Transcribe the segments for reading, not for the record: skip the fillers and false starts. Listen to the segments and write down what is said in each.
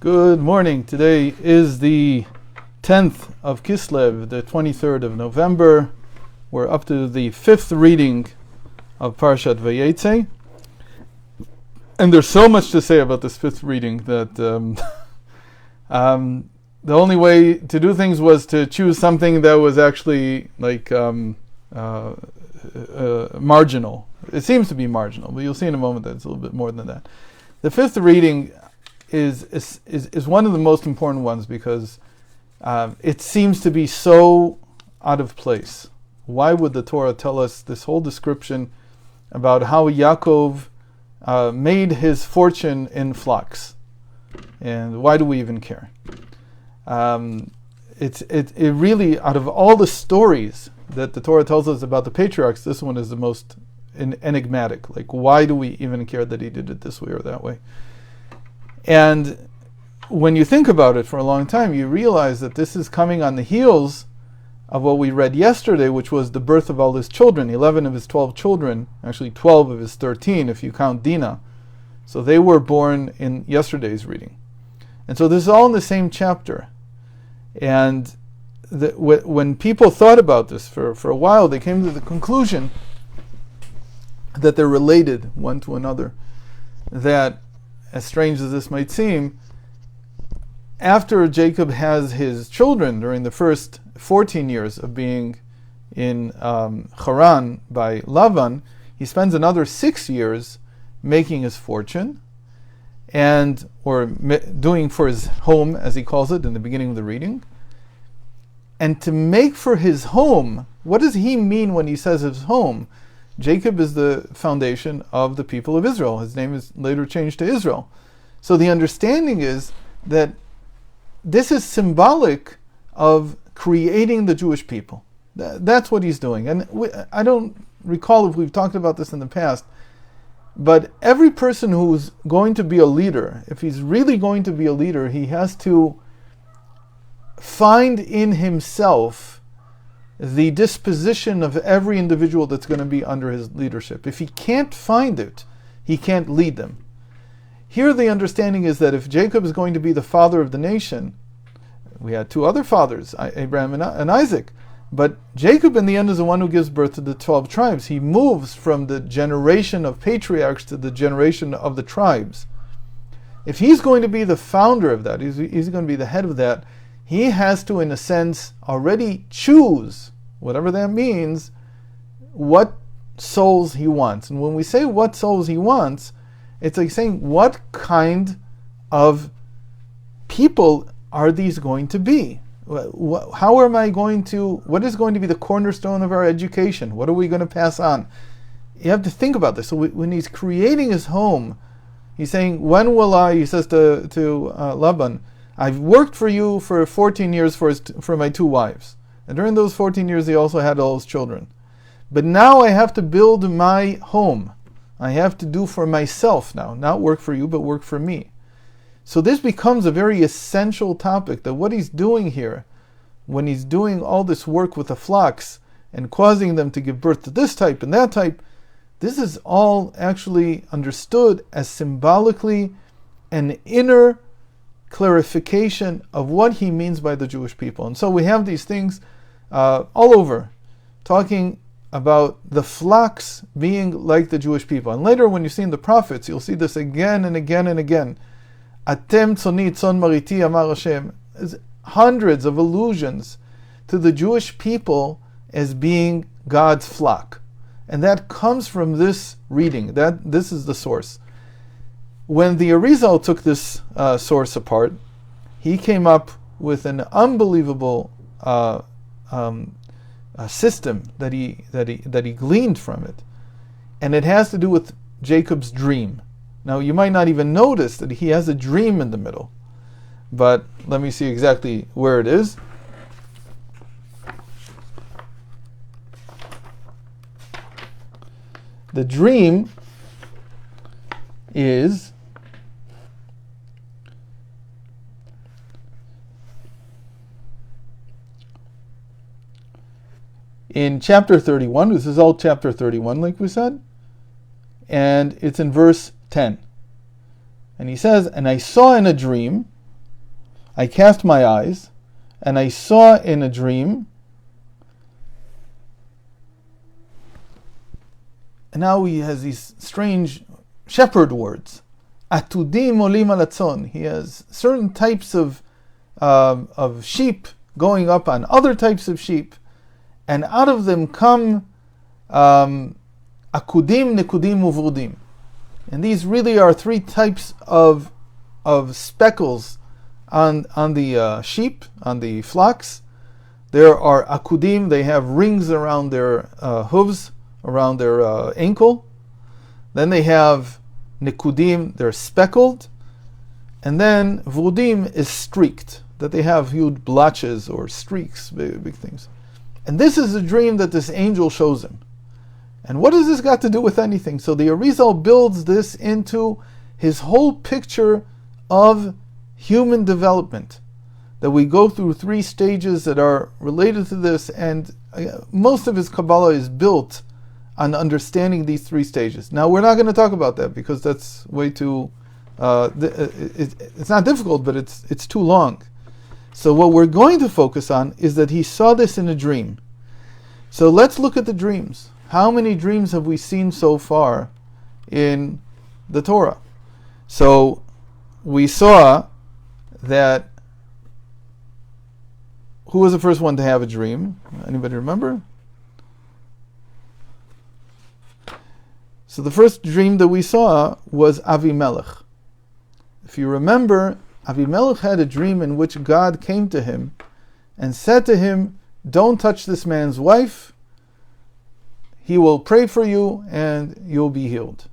Good morning. Today is the 10th of Kislev, the 23rd of November. We're up to the 5th reading of Parashat Vayeitzei. And there's so much to say about this 5th reading that the only way to do things was to choose something that was actually marginal. It seems to be marginal, but you'll see in a moment that it's a little bit more than that. The 5th reading is one of the most important ones because it seems to be so out of place. Why would the Torah tell us this whole description about how Yaakov made his fortune in flocks? And why do we even care? It really, out of all the stories that the Torah tells us about the patriarchs, this one is the most enigmatic. Like, why do we even care that he did it this way or that way? And when you think about it for a long time, you realize that this is coming on the heels of what we read yesterday, which was the birth of all his children, 11 of his 12 children, actually 12 of his 13 if you count Dinah. So they were born in yesterday's reading. And so this is all in the same chapter. And when people thought about this for a while, they came to the conclusion that they're related one to another. That, as strange as this might seem, after Jacob has his children during the first 14 years of being in Haran by Lavan, he spends another 6 years making his fortune, or doing for his home, as he calls it in the beginning of the reading. And to make for his home, what does he mean when he says his home? Jacob is the foundation of the people of Israel. His name is later changed to Israel. So the understanding is that this is symbolic of creating the Jewish people. That's what he's doing. And I don't recall if we've talked about this in the past, but every person who's going to be a leader, if he's really going to be a leader, he has to find in himself the disposition of every individual that's going to be under his leadership. If he can't find it, he can't lead them. Here the understanding is that if Jacob is going to be the father of the nation, we had two other fathers, Abraham and Isaac, but Jacob in the end is the one who gives birth to the 12 tribes. He moves from the generation of patriarchs to the generation of the tribes. If he's going to be the founder of that, he's going to be the head of that, he has to, in a sense, already choose, whatever that means, what souls he wants. And when we say what souls he wants, it's like saying, what kind of people are these going to be? How am I going to, what is going to be the cornerstone of our education? What are we going to pass on? You have to think about this. So when he's creating his home, he's saying, when will I, he says to Laban, I've worked for you for 14 years for my 2 wives. And during those 14 years, he also had all his children. But now I have to build my home. I have to do for myself now. Not work for you, but work for me. So this becomes a very essential topic, that what he's doing here, when he's doing all this work with the flocks and causing them to give birth to this type and that type, this is all actually understood as symbolically an inner clarification of what he means by the Jewish people. And so we have these things all over, talking about the flocks being like the Jewish people. And later when you see in the prophets, you'll see this again and again and again. Atem tzoni tzon mariti amar Hashem. There's hundreds of allusions to the Jewish people as being God's flock. And that comes from this reading. This is the source. When the Arizal took this source apart, he came up with an unbelievable system that he gleaned from it, and it has to do with Jacob's dream. Now you might not even notice that he has a dream in the middle, but let me see exactly where it is. The dream is in chapter 31. This is all chapter 31, like we said. And it's in verse 10. And he says, and I saw in a dream I cast my eyes, and I saw in a dream. And now he has these strange shepherd words. Atudim olim alatzon. He has certain types of sheep going up on other types of sheep, and out of them come akudim, nekudim, uvrudim. And these really are three types of speckles on the sheep, on the flocks. There are akudim, they have rings around their hooves, around their ankle. Then they have nekudim, they're speckled. And then vrudim is streaked, that they have huge blotches or streaks, big things. And this is a dream that this angel shows him. And what has this got to do with anything? So the Arizal builds this into his whole picture of human development, that we go through three stages that are related to this, and most of his Kabbalah is built on understanding these three stages. Now, we're not going to talk about that because that's way too... it's not difficult, but it's too long. So what we're going to focus on is that he saw this in a dream. So let's look at the dreams. How many dreams have we seen so far in the Torah? So we saw that... Who was the first one to have a dream? Anybody remember? So the first dream that we saw was Avimelech. If you remember, Avimelech had a dream in which God came to him and said to him, "Don't touch this man's wife. He will pray for you and you'll be healed."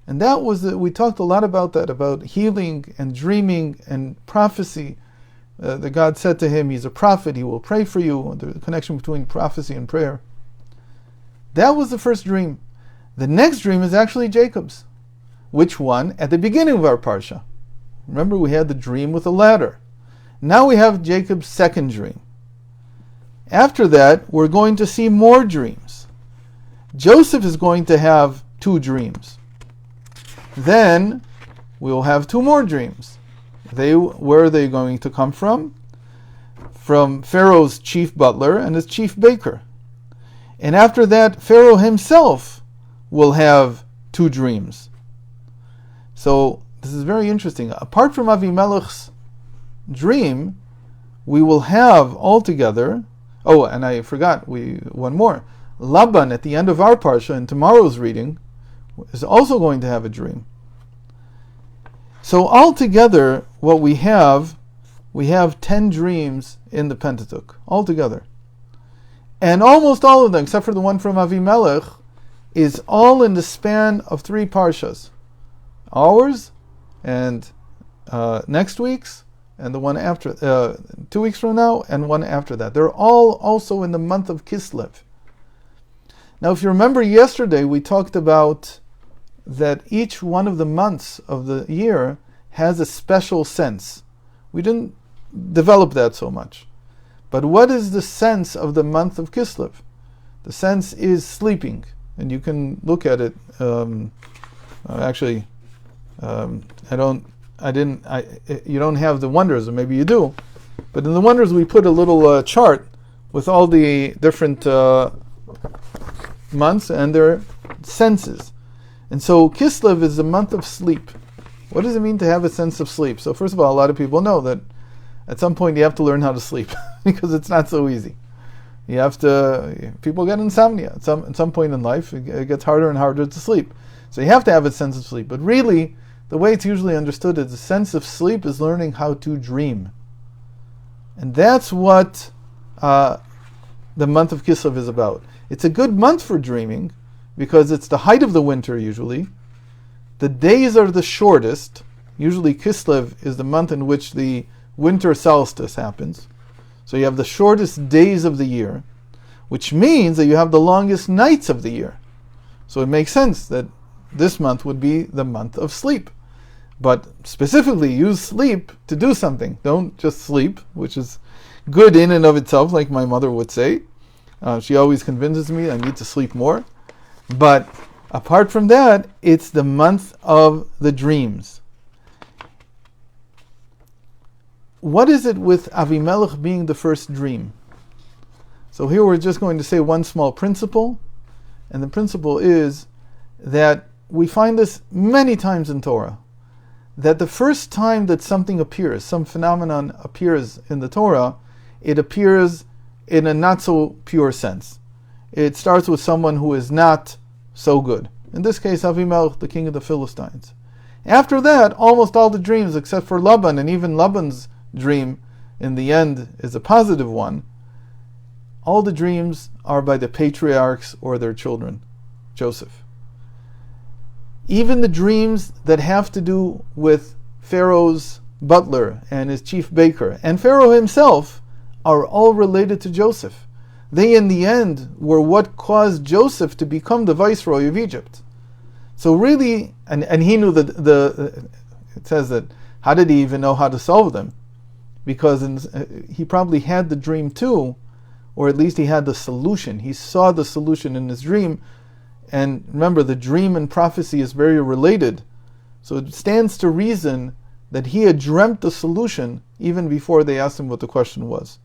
And that was we talked a lot about that, about healing and dreaming and prophecy. That God said to him, he's a prophet, he will pray for you, the connection between prophecy and prayer. That was the first dream. The next dream is actually Jacob's. Which one? At the beginning of our parsha. Remember, we had the dream with the ladder. Now we have Jacob's second dream. After that, we're going to see more dreams. Joseph is going to have 2 dreams. Then we'll have 2 more dreams. Where are they going to come from? From Pharaoh's chief butler and his chief baker. And after that, Pharaoh himself will have 2 dreams. So this is very interesting. Apart from Avimelech's dream, we will have altogether... Oh, and I forgot, one more. Laban, at the end of our parsha, in tomorrow's reading, is also going to have a dream. So altogether, what we have 10 dreams in the Pentateuch, altogether. And almost all of them, except for the one from Avimelech, is all in the span of 3 parshas. Ours, and next week's, and the one after, 2 weeks from now, and one after that. They're all also in the month of Kislev. Now, if you remember yesterday, we talked about that each one of the months of the year has a special sense. We didn't develop that so much. But what is the sense of the month of Kislev? The sense is sleeping. And you can look at it. You don't have the wonders, or maybe you do. But in the wonders, we put a little chart with all the different months and their senses. And so Kislev is a month of sleep. What does it mean to have a sense of sleep? So first of all, a lot of people know that at some point you have to learn how to sleep because it's not so easy. People get insomnia. At some point in life, it gets harder and harder to sleep. So you have to have a sense of sleep. But really, the way it's usually understood is the sense of sleep is learning how to dream. And that's what the month of Kislev is about. It's a good month for dreaming, because it's the height of the winter usually. The days are the shortest. Usually Kislev is the month in which the winter solstice happens. So you have the shortest days of the year, which means that you have the longest nights of the year. So it makes sense that this month would be the month of sleep. But specifically use sleep to do something. Don't just sleep, which is good in and of itself, like my mother would say. She always convinces me I need to sleep more. But apart from that, it's the month of the dreams. what is it with Avimelech being the first dream? So here we're just going to say one small principle, and the principle is that we find this many times in Torah, that the first time that something appears, some phenomenon appears in the Torah, it appears in a not so pure sense. It starts with someone who is not so good. In this case, Avimelech, the king of the Philistines. After that, almost all the dreams, except for Laban, and even Laban's dream in the end is a positive one, all the dreams are by the patriarchs or their children, Joseph. Even the dreams that have to do with Pharaoh's butler and his chief baker, and Pharaoh himself, are all related to Joseph. They in the end were what caused Joseph to become the viceroy of Egypt. So really, and he knew that it says that, how did he even know how to solve them? Because he probably had the dream too, or at least he had the solution. He saw the solution in his dream. And remember, the dream and prophecy is very related. So it stands to reason that he had dreamt the solution even before they asked him what the question was.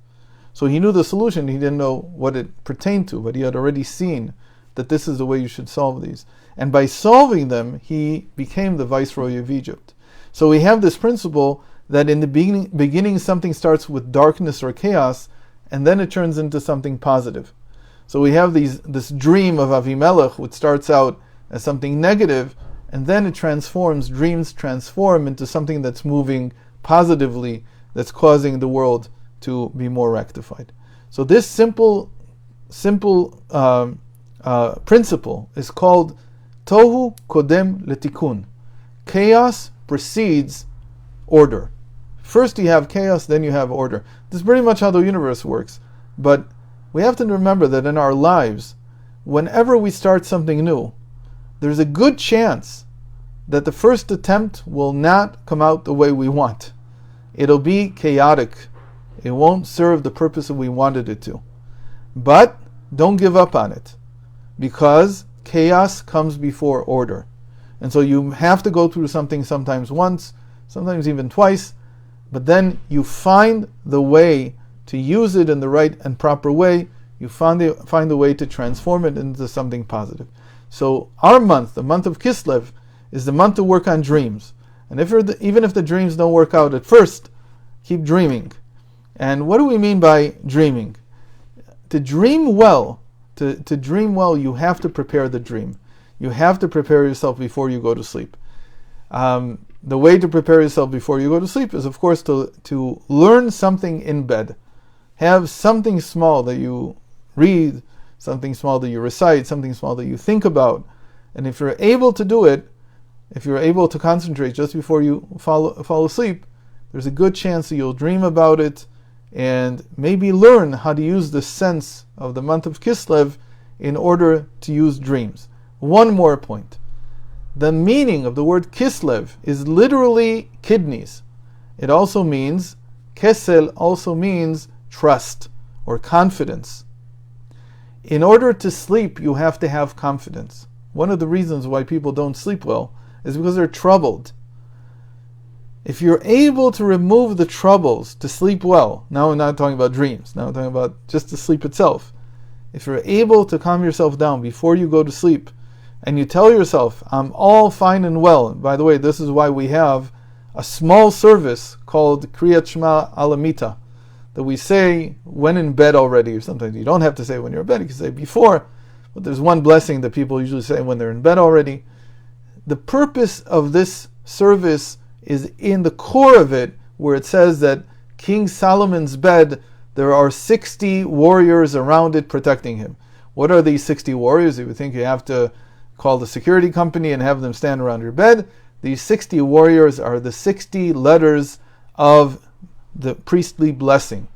So he knew the solution, he didn't know what it pertained to, but he had already seen that this is the way you should solve these. And by solving them, he became the viceroy of Egypt. So we have this principle that in the beginning something starts with darkness or chaos, and then it turns into something positive. So we have this dream of Avimelech, which starts out as something negative, and then it dreams transform into something that's moving positively, that's causing the world to be more rectified. So this simple principle is called Tohu Kodem Letikun. Chaos precedes order. First you have chaos, then you have order. This is pretty much how the universe works. But we have to remember that in our lives, whenever we start something new, there's a good chance that the first attempt will not come out the way we want. It'll be chaotic. It won't serve the purpose that we wanted it to. But don't give up on it, because chaos comes before order. And so you have to go through something sometimes once, sometimes even twice, but then you find the way to use it in the right and proper way. You find the way to transform it into something positive. So our month, the month of Kislev, is the month to work on dreams. And even if the dreams don't work out at first, keep dreaming. And what do we mean by dreaming? To dream well, you have to prepare the dream. You have to prepare yourself before you go to sleep. The way to prepare yourself before you go to sleep is, of course, to learn something in bed. Have something small that you read, something small that you recite, something small that you think about. And if you're able to do it, if you're able to concentrate just before you fall asleep, there's a good chance that you'll dream about it and maybe learn how to use the sense of the month of Kislev in order to use dreams. One more point. The meaning of the word Kislev is literally kidneys. It also means, Kesel also means trust or confidence. In order to sleep, you have to have confidence. One of the reasons why people don't sleep well is because they're troubled. If you're able to remove the troubles to sleep well, now we're not talking about dreams, now we're talking about just the sleep itself. If you're able to calm yourself down before you go to sleep, and you tell yourself, I'm all fine and well. And by the way, this is why we have a small service called Kriyat Shema Alamita, that we say when in bed already, or sometimes you don't have to say when you're in bed, you can say before, but there's one blessing that people usually say when they're in bed already. The purpose of this service is in the core of it, where it says that King Solomon's bed, there are 60 warriors around it protecting him. What are these 60 warriors? You would think you have to call the security company and have them stand around your bed. These 60 warriors are the 60 letters of the priestly blessing.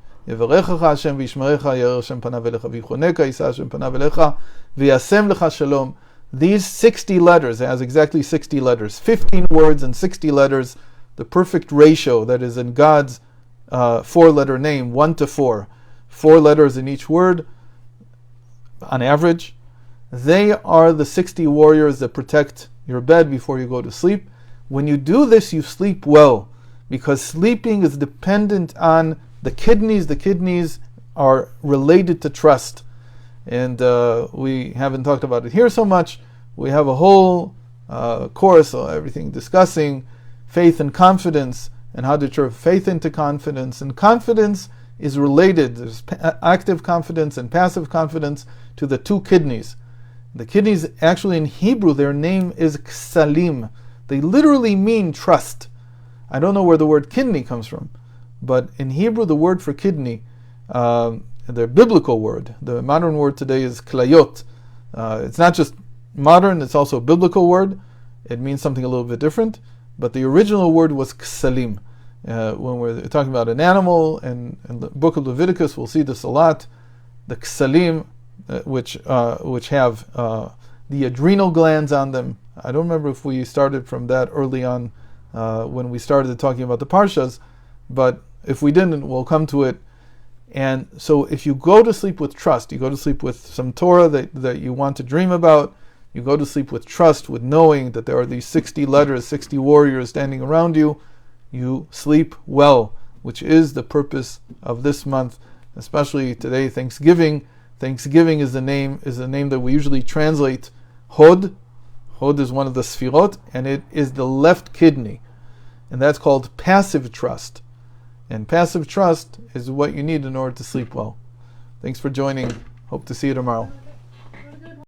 These 60 letters, it has exactly 60 letters, 15 words and 60 letters, the perfect ratio that is in God's 4-letter name, 1 to 4. 4 letters in each word, on average. They are the 60 warriors that protect your bed before you go to sleep. When you do this, you sleep well, because sleeping is dependent on the kidneys. The kidneys are related to trust. And we haven't talked about it here so much. We have a whole course, everything discussing faith and confidence, and how to turn faith into confidence. And confidence is related, there's active confidence and passive confidence, to the two kidneys. The kidneys, actually in Hebrew, their name is ksalim. They literally mean trust. I don't know where the word kidney comes from, but in Hebrew, the word for kidney, the biblical word, the modern word today is klayot. It's not just modern, it's also a biblical word. It means something a little bit different, but the original word was ksalim. When we're talking about an animal, and in the book of Leviticus, we'll see this a lot. The ksalim, which have the adrenal glands on them. I don't remember if we started from that early on when we started talking about the parshas, but if we didn't, we'll come to it. And so if you go to sleep with trust, you go to sleep with some Torah that you want to dream about, you go to sleep with trust, with knowing that there are these 60 letters, 60 warriors standing around you, you sleep well, which is the purpose of this month, especially today, Thanksgiving. Thanksgiving is the name that we usually translate Hod. Hod is one of the Sfirot, and it is the left kidney. And that's called passive trust. And passive trust is what you need in order to sleep well. Thanks for joining. Hope to see you tomorrow.